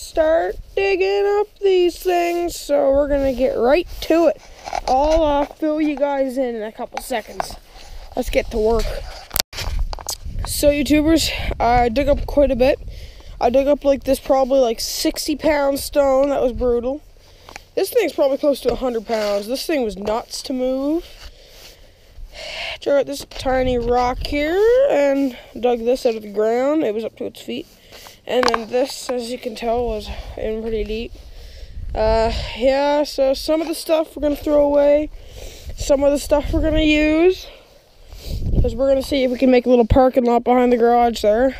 start digging up these things, so we're gonna get right to it. I'll fill you guys in a couple seconds. Let's get to work. So YouTubers, I dug up quite a bit. I dug up like this, probably like 60-pound stone. That was brutal. This thing's probably close to 100 pounds. This thing was nuts to move. Drew out this tiny rock here and dug this out of the ground. It was up to its feet. And then this, as you can tell, was in pretty deep. Yeah, so some of the stuff we're going to throw away. Some of the stuff we're going to use. Because we're going to see if we can make a little parking lot behind the garage there.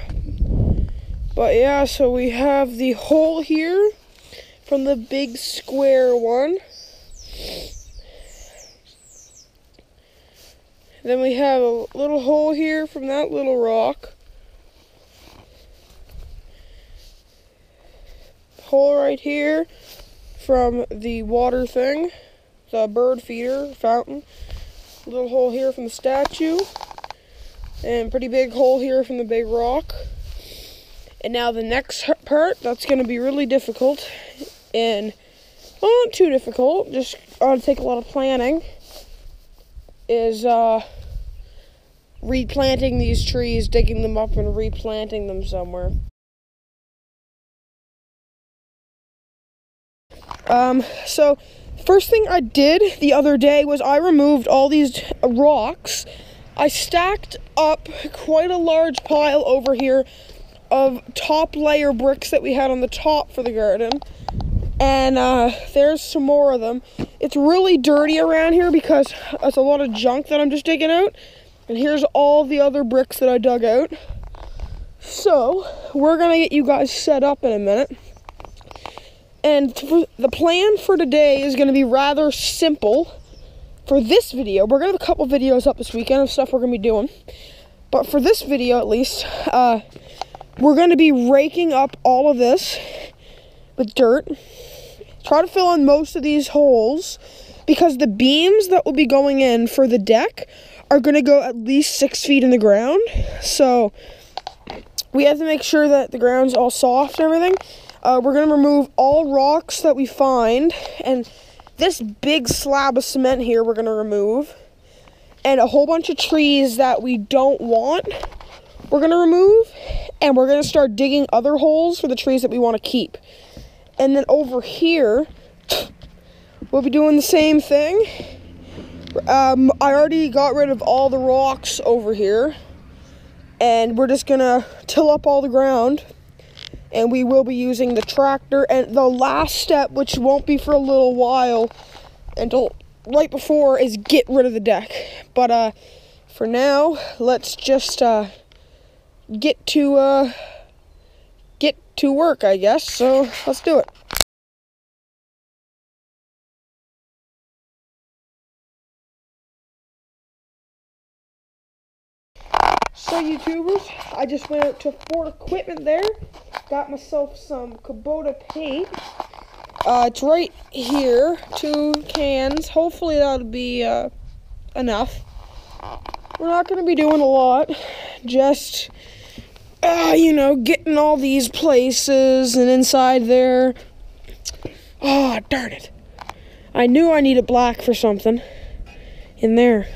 But yeah, so we have the hole here from the big square one. Then we have a little hole here from that little rock. Hole right here from the water thing, the bird feeder fountain. Little hole here from the statue. And pretty big hole here from the big rock. And now the next part, that's going to be really difficult. And, well, not too difficult, just going to take a lot of planning. Is replanting these trees, digging them up and replanting them somewhere. So first thing I did the other day was I removed all these rocks. I stacked up quite a large pile over here of top layer bricks that we had on the top for the garden. And there's some more of them. It's really dirty around here because it's a lot of junk that I'm just digging out. And here's all the other bricks that I dug out. So we're gonna get you guys set up in a minute. And the plan for today is gonna be rather simple. For this video, we're gonna have a couple videos up this weekend of stuff we're gonna be doing. But for this video at least, we're gonna be raking up all of this with dirt. Try to fill in most of these holes because the beams that will be going in for the deck are going to go at least 6 feet in the ground. So we have to make sure that the ground's all soft and everything. We're going to remove all rocks that we find. And this big slab of cement here we're going to remove. And a whole bunch of trees that we don't want we're going to remove. And we're going to start digging other holes for the trees that we want to keep. And then over here, we'll be doing the same thing. I already got rid of all the rocks over here. And we're just going to till up all the ground. And we will be using the tractor. And the last step, which won't be for a little while, until right before, is get rid of the deck. But for now, let's just get to work, I guess. So let's do it. So YouTubers, I just went out to Ford Equipment there, got myself some Kubota paint. It's right here, 2 cans. Hopefully that'll be enough. We're not going to be doing a lot, just you know, getting all these places and inside there. Oh, darn it. I knew I needed black for something in there.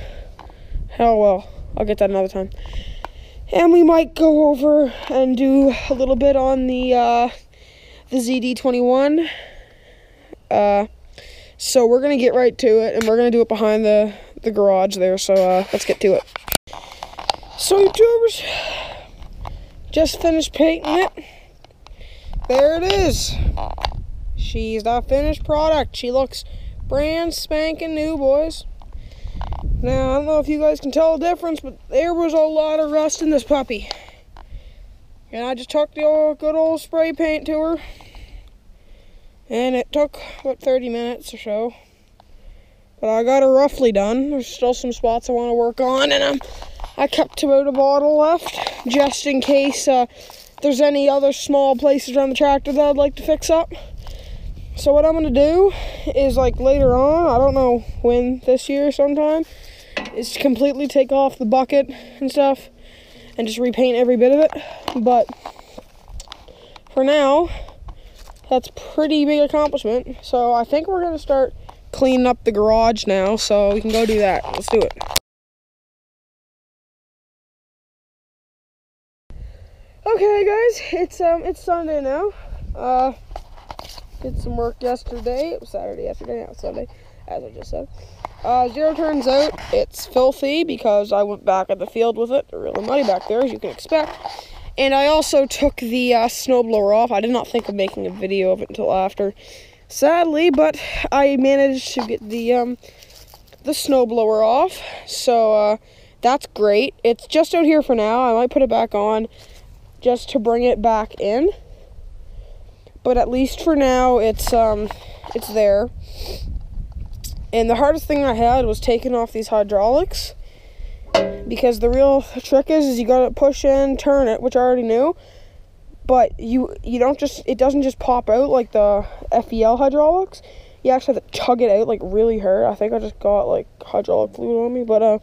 Oh well, I'll get that another time. And we might go over and do a little bit on the ZD21. So we're going to get right to it, and we're going to do it behind the garage there. So let's get to it. So YouTubers, just finished painting it. There it is. She's the finished product. She looks brand spanking new, boys. Now, I don't know if you guys can tell the difference, but there was a lot of rust in this puppy. And I just took the good old spray paint to her. And it took about 30 minutes or so. But I got her roughly done. There's still some spots I want to work on, and I kept about a bottle left, just in case there's any other small places around the tractor that I'd like to fix up. So what I'm going to do is, like, later on, I don't know when, this year sometime, is to completely take off the bucket and stuff and just repaint every bit of it. But for now, that's pretty big accomplishment. So I think we're gonna start cleaning up the garage now, so we can go do that. Let's do it. Okay guys, it's Sunday now. Did some work yesterday. It was Saturday yesterday, now it's Sunday, as I just said. Zero turns out it's filthy because I went back at the field with it. They're really muddy back there, as you can expect. And I also took the snowblower off. I did not think of making a video of it until after, sadly, but I managed to get the snowblower off. So that's great. It's just out here for now. I might put it back on just to bring it back in. But at least for now, it's there. And the hardest thing I had was taking off these hydraulics, because the real trick is you gotta push in, turn it, which I already knew, but you don't just, it doesn't just pop out like the FEL hydraulics. You actually have to tug it out like really hard. I think I just got like hydraulic fluid on me, but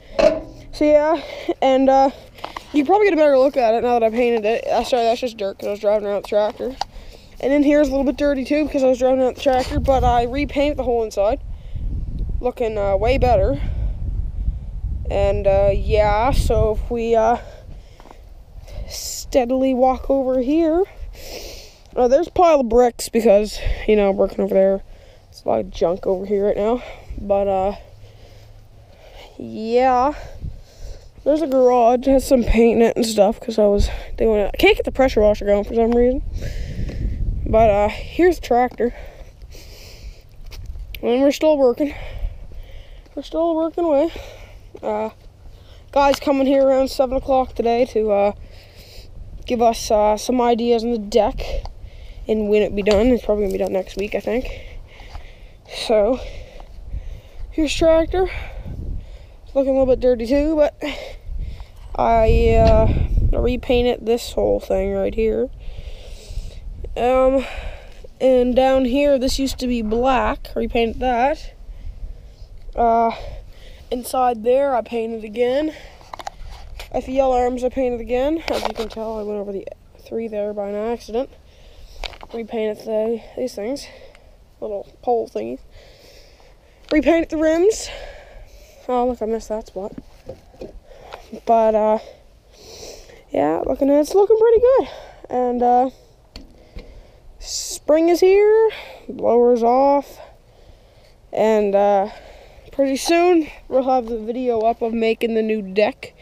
so yeah, and you probably get a better look at it now that I painted it. Sorry, that's just dirt because I was driving around the tractor. And in here is a little bit dirty too because I was driving around the tractor, but I repainted the whole inside, looking way better. And yeah, so if we steadily walk over here, there's a pile of bricks because, you know, working over there, it's a lot of junk over here right now. But yeah, there's a garage, it has some paint in it and stuff because I was doing it. I can't get the pressure washer going for some reason. But here's the tractor, and we're still working. We're still working away. Guys coming here around 7 o'clock today to give us some ideas on the deck and when it be done. It's probably gonna be done next week, I think. So here's tractor. It's looking a little bit dirty too, but I repainted this whole thing right here. And down here, this used to be black. Repainted that. Inside there, I painted again. FEL arms, I painted again. As you can tell, I went over the 3 there by an accident. Repainted these things, little pole thingies. Repainted the rims. Oh, look, I missed that spot. But yeah, it's looking pretty good. And spring is here, blower's off, and pretty soon we'll have the video up of making the new deck